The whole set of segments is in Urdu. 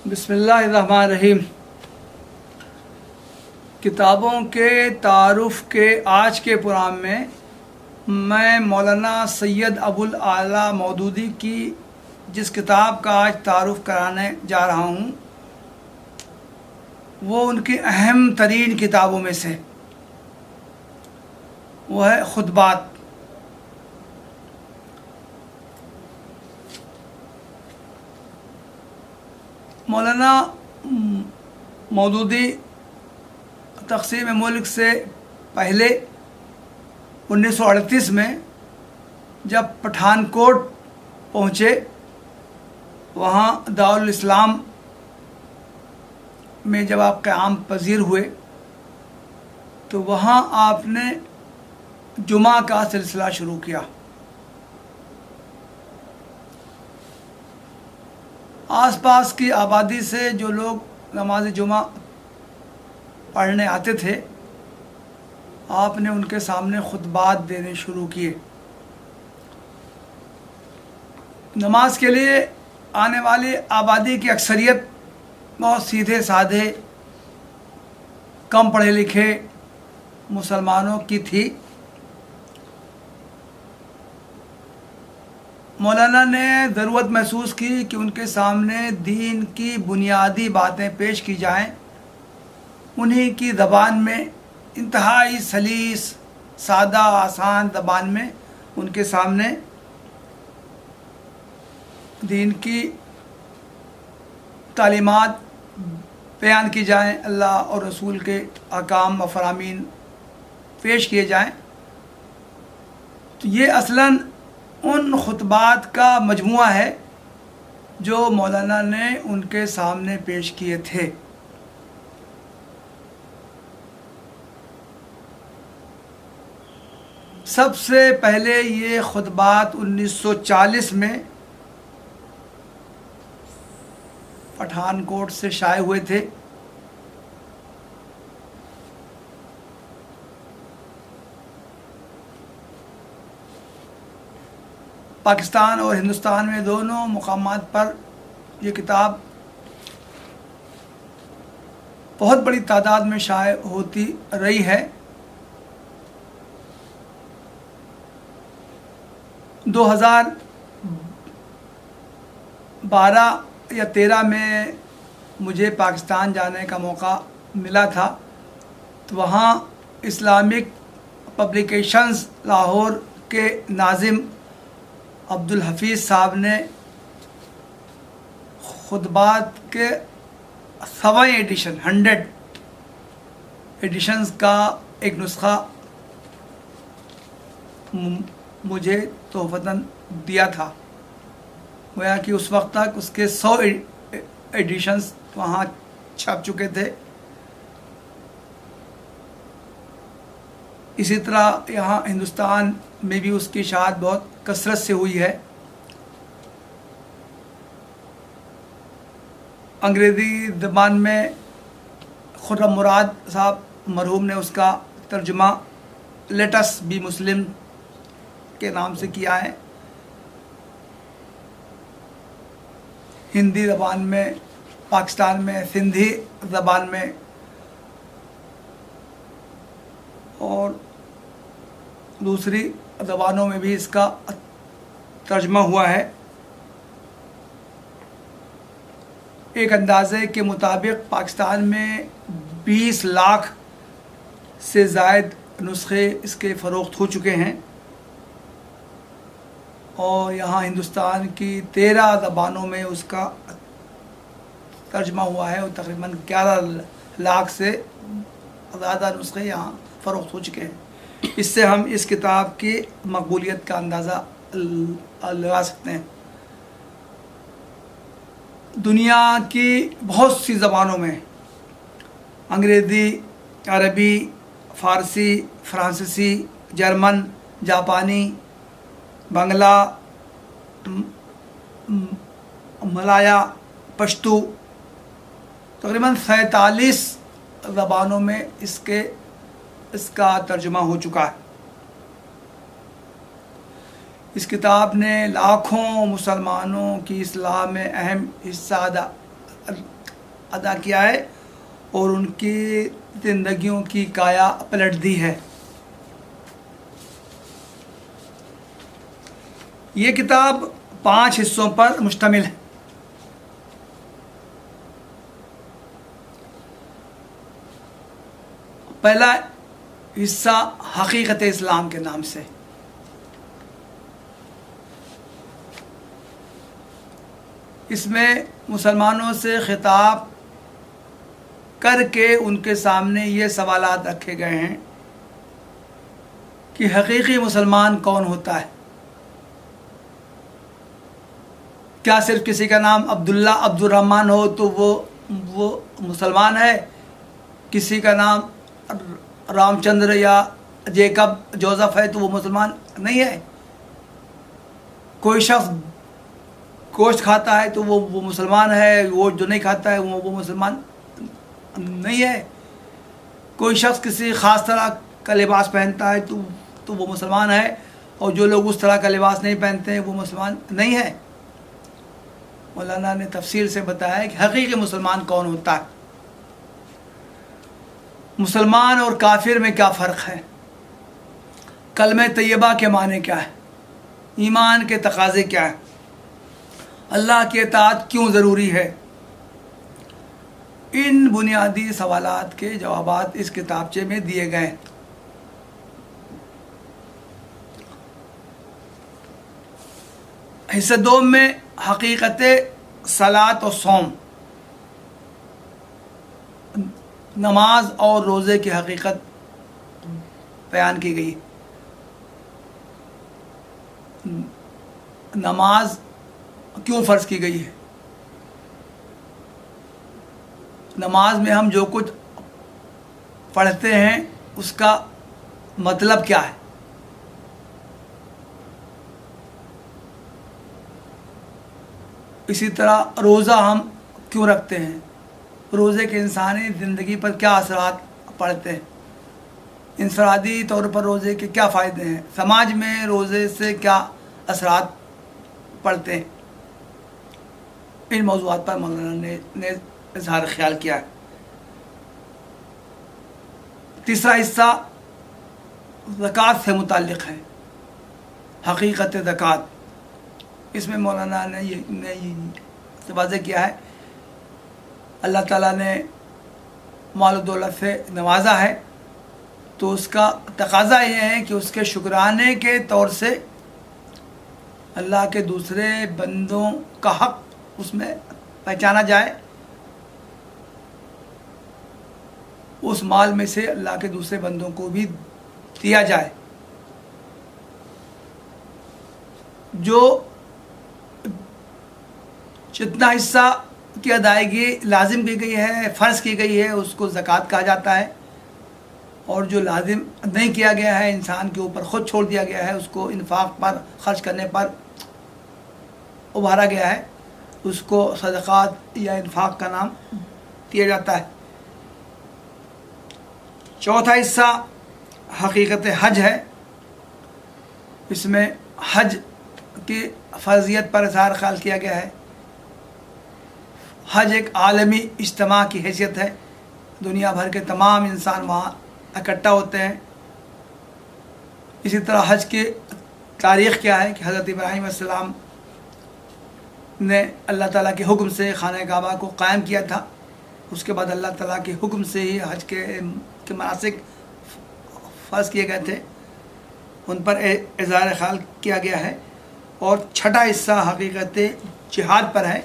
بسم اللہ الرحمن الرحیم۔ کتابوں کے تعارف کے آج کے پروگرام میں مولانا سید ابوالاعلیٰ مودودی کی جس کتاب کا آج تعارف کرانے جا رہا ہوں وہ ان کی اہم ترین کتابوں میں سے وہ ہے خطبات۔ مولانا مودودی تقسیم ملک سے پہلے 1938 میں جب پٹھان کوٹ پہنچے، وہاں دارالاسلام میں جب آپ قیام پذیر ہوئے تو وہاں آپ نے جمعہ کا سلسلہ شروع کیا۔ آس پاس کی آبادی سے جو لوگ نماز جمعہ پڑھنے آتے تھے، آپ نے ان کے سامنے خطبات دینے شروع کیے۔ نماز کے لیے آنے والی آبادی کی اکثریت بہت سیدھے سادھے کم پڑھے لکھے مسلمانوں کی تھی۔ مولانا نے ضرورت محسوس کی کہ ان کے سامنے دین کی بنیادی باتیں پیش کی جائیں، انہی کی زبان میں، انتہائی سلیس سادہ آسان زبان میں ان کے سامنے دین کی تعلیمات بیان کی جائیں، اللہ اور رسول کے احکام و فرامین پیش کیے جائیں۔ تو یہ اصلاً ان خطبات کا مجموعہ ہے جو مولانا نے ان کے سامنے پیش کیے تھے۔ سب سے پہلے یہ خطبات 1940 میں پٹھان کوٹ سے شائع ہوئے تھے۔ پاکستان اور ہندوستان میں دونوں مقامات پر یہ کتاب بہت بڑی تعداد میں شائع ہوتی رہی ہے۔ 2012 یا 13 میں مجھے پاکستان جانے کا موقع ملا تھا، تو وہاں اسلامک پبلیکیشنز لاہور کے ناظم عبدالحفیظ صاحب نے خطبات کے 100 ایڈیشنز کا ایک نسخہ مجھے تحفتاً دیا تھا۔ گویا کہ اس وقت تک اس کے 100 ایڈیشنز وہاں چھپ چکے تھے۔ اسی طرح یہاں ہندوستان میں بھی اس کی اشاعت بہت کثرت سے ہوئی ہے۔ انگریزی زبان میں خرم مراد صاحب مرحوم نے اس کا ترجمہ لیٹس بی مسلم کے نام سے کیا ہے۔ ہندی زبان میں پاکستان میں سندھی زبان میں اور دوسری زبانوں میں بھی اس کا ترجمہ ہوا ہے۔ ایک اندازے کے مطابق پاکستان میں 20 لاکھ سے زائد نسخے اس کے فروخت ہو چکے ہیں، اور یہاں ہندوستان کی 13 زبانوں میں اس کا ترجمہ ہوا ہے، اور تقریباً 11 لاکھ سے زیادہ نسخے یہاں فروخت ہو چکے ہیں۔ اس سے ہم اس کتاب کی مقبولیت کا اندازہ لگا سکتے ہیں۔ دنیا کی بہت سی زبانوں میں، انگریزی، عربی، فارسی، فرانسیسی، جرمن، جاپانی، بنگلہ، ملایا، پشتو، تقریباً 47 زبانوں میں اس کا ترجمہ ہو چکا ہے۔ اس کتاب نے لاکھوں مسلمانوں کی اصلاح میں اہم حصہ ادا کیا ہے اور ان کی زندگیوں کی کایا پلٹ دی ہے۔ یہ کتاب 5 حصوں پر مشتمل ہے۔ پہلا حصہ حقیقت اسلام کے نام سے، اس میں مسلمانوں سے خطاب کر کے ان کے سامنے یہ سوالات رکھے گئے ہیں کہ حقیقی مسلمان کون ہوتا ہے؟ کیا صرف کسی کا نام عبداللہ عبد الرحمن ہو تو وہ مسلمان ہے؟ کسی کا نام رام چندر یا جیکب جوزف ہے تو وہ مسلمان نہیں ہے؟ کوئی شخص گوشت کھاتا ہے تو وہ مسلمان ہے، گوشت جو نہیں کھاتا ہے وہ مسلمان نہیں ہے؟ کوئی شخص کسی خاص طرح کا لباس پہنتا ہے تو وہ مسلمان ہے، اور جو لوگ اس طرح کا لباس نہیں پہنتے ہیں وہ مسلمان نہیں ہے؟ مولانا نے تفصیل سے بتایا ہے کہ حقیقی مسلمان کون ہوتا ہے، مسلمان اور کافر میں کیا فرق ہے، کلمہ طیبہ کے معنی کیا ہے، ایمان کے تقاضے کیا ہیں، اللہ کی اطاعت کیوں ضروری ہے۔ ان بنیادی سوالات کے جوابات اس کتابچے میں دیے گئے ہیں۔ حصہ 2 میں حقیقت صلاۃ و صوم، نماز اور روزے کی حقیقت بیان کی گئی۔ نماز کیوں فرض کی گئی ہے، نماز میں ہم جو کچھ پڑھتے ہیں اس کا مطلب کیا ہے، اسی طرح روزہ ہم کیوں رکھتے ہیں، روزے کے انسانی زندگی پر کیا اثرات پڑتے ہیں، انفرادی طور پر روزے کے کیا فائدے ہیں، سماج میں روزے سے کیا اثرات پڑتے ہیں۔ ان موضوعات پر مولانا نے اظہار خیال کیا ہے۔ تیسرا حصہ زکوٰۃ سے متعلق ہے، حقیقت زکوٰۃ۔ اس میں مولانا نے یہ واضح کیا ہے اللہ تعالیٰ نے مال و دولت سے نوازا ہے تو اس کا تقاضا یہ ہے کہ اس کے شکرانے کے طور سے اللہ کے دوسرے بندوں کا حق اس میں پہچانا جائے، اس مال میں سے اللہ کے دوسرے بندوں کو بھی دیا جائے۔ جو جتنا حصہ کی ادائیگی لازم کی گئی ہے، فرض کی گئی ہے، اس کو زکوٰۃ کہا جاتا ہے، اور جو لازم نہیں کیا گیا ہے، انسان کے اوپر خود چھوڑ دیا گیا ہے، اس کو انفاق پر خرچ کرنے پر ابھارا گیا ہے، اس کو صدقات یا انفاق کا نام دیا جاتا ہے۔ چوتھا حصہ حقیقت حج ہے، اس میں حج کی فرضیت پر اظہار خیال کیا گیا ہے۔ حج ایک عالمی اجتماع کی حیثیت ہے، دنیا بھر کے تمام انسان وہاں اکٹھا ہوتے ہیں۔ اسی طرح حج کی تاریخ کیا ہے کہ حضرت ابراہیم علیہ السلام نے اللہ تعالیٰ کے حکم سے خانہ کعبہ کو قائم کیا تھا، اس کے بعد اللہ تعالیٰ کے حکم سے ہی حج کے مناسک فرض کیے گئے تھے، ان پر اظہار خیال کیا گیا ہے۔ اور چھٹا حصہ حقیقت جہاد پر ہے،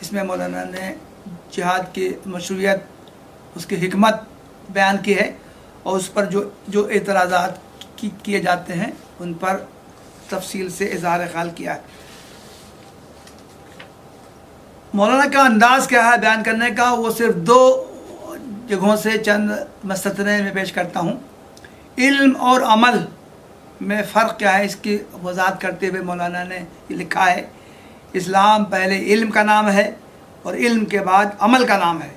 اس میں مولانا نے جہاد کی مشروعیت، اس کی حکمت بیان کی ہے، اور اس پر جو اعتراضات کیے جاتے ہیں ان پر تفصیل سے اظہار خیال کیا ہے۔ مولانا کا انداز کیا ہے بیان کرنے کا، وہ صرف 2 جگہوں سے چند مستطرے میں پیش کرتا ہوں۔ علم اور عمل میں فرق کیا ہے، اس کی وضاحت کرتے ہوئے مولانا نے یہ لکھا ہے، اسلام پہلے علم کا نام ہے اور علم کے بعد عمل کا نام ہے۔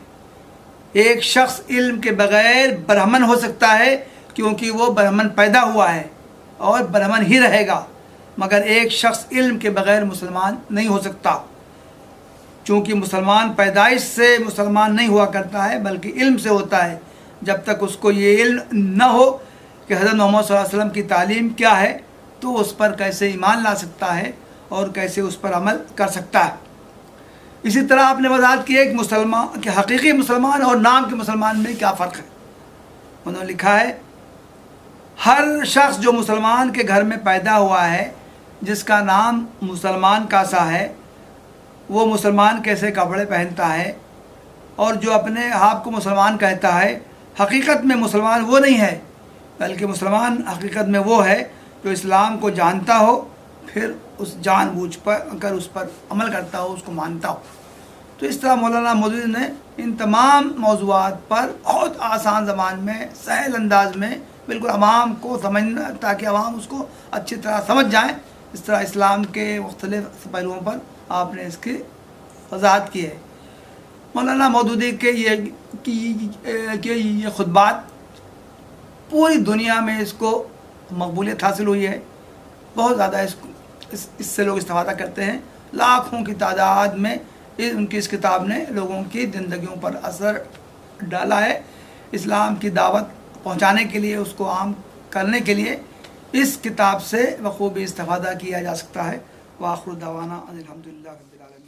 ایک شخص علم کے بغیر برہمن ہو سکتا ہے کیونکہ وہ برہمن پیدا ہوا ہے اور برہمن ہی رہے گا، مگر ایک شخص علم کے بغیر مسلمان نہیں ہو سکتا۔ چونکہ مسلمان پیدائش سے مسلمان نہیں ہوا کرتا ہے بلکہ علم سے ہوتا ہے. جب تک اس کو یہ علم نہ ہو کہ حضرت محمد صلی اللہ علیہ وسلم کی تعلیم کیا ہے تو اس پر کیسے ایمان لا سکتا ہے اور کیسے اس پر عمل کر سکتا ہے. اسی طرح آپ نے وضاحت کی ہے کہ مسلمان کہ حقیقی مسلمان اور نام کے مسلمان میں کیا فرق ہے. انہوں نے لکھا ہے ہر شخص جو مسلمان کے گھر میں پیدا ہوا ہے جس کا نام مسلمان کا سا ہے وہ مسلمان کیسے کپڑے پہنتا ہے اور جو اپنے آپ کو مسلمان کہتا ہے حقیقت میں مسلمان وہ نہیں ہے بلکہ مسلمان حقیقت میں وہ ہے جو اسلام کو جانتا ہو پھر اس جان بوجھ کر اس پر عمل کرتا ہو اس کو مانتا ہو. تو اس طرح مولانا مودودی نے ان تمام موضوعات پر بہت آسان زبان میں سہل انداز میں بالکل عوام کو سمجھنا تاکہ عوام اس کو اچھی طرح سمجھ جائیں اس طرح اسلام کے مختلف پہلوؤں پر آپ نے اس کی وضاحت کی ہے. مولانا مودودی کے یہ خطبات پوری دنیا میں اس کو مقبولیت حاصل ہوئی ہے. بہت زیادہ اس سے لوگ استفادہ کرتے ہیں. لاکھوں کی تعداد میں ان کی اس کتاب نے لوگوں کی زندگیوں پر اثر ڈالا ہے. اسلام کی دعوت پہنچانے کے لیے اس کو عام کرنے کے لیے اس کتاب سے بخوبی استفادہ کیا جا سکتا ہے. وآخر دعوانا الحمدللہ رب العالمین.